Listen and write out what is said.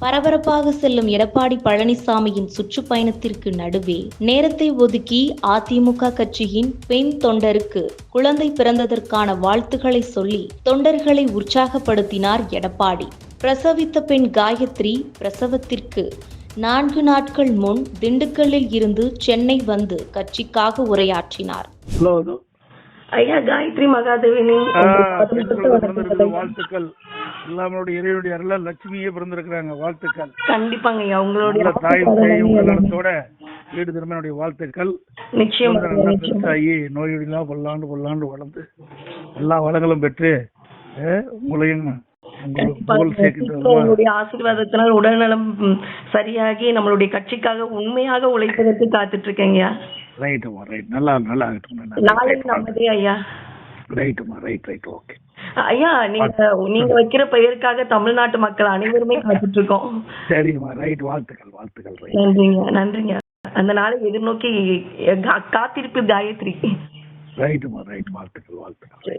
பரபரப்பாக செல்லும் எடப்பாடி பழனிசாமியின் சுற்றுப்பயணத்திற்கு நடுவே நேரத்தை ஒதுக்கி அதிமுக கட்சியின் பெண் தொண்டருக்கு குழந்தை பிறந்ததற்கான வாழ்த்துக்களை சொல்லி தொண்டர்களை உற்சாகப்படுத்தினார் எடப்பாடி. பிரசவித்த பெண் காயத்ரி பிரசவத்திற்கு 4 நாட்கள் முன் திண்டுக்கல்லில் இருந்து சென்னை வந்து கட்சிக்காக உரையாற்றினார். ஐயா காயத்ரி மகாதேவினி வாழ்த்துக்கள். எல்லாருடைய இறைவனுடைய அருளால் லட்சுமியே பிறந்திருக்கிறாங்க. வாழ்த்துக்கள். கண்டிப்பாங்க ஐயா, உங்களுடைய தாயோட வீடு திருமண வாழ்த்துக்கள். நிச்சயம் நோயெல்லாம் பல்லாண்டு வளர்ந்து எல்லா வளங்களும் பெற்று உங்களையும் உங்களுடைய ஆசீர்வாதத்தினால் உடல்நலம் சரியாகி நம்மளுடைய கட்சிக்காக உண்மையாக உழைப்பதற்கு காத்துட்டு இருக்கேங்க. ஐயா நீங்க வைக்கிற பெயருக்காக தமிழ்நாட்டு மக்கள் அனைவருமே காத்துட்டு இருக்கோம். நன்றிங்க நன்றிங்க. அந்த நாளை எதிர்நோக்கி காத்திருப்பு காயத்ரி. வாழ்த்துக்கள்.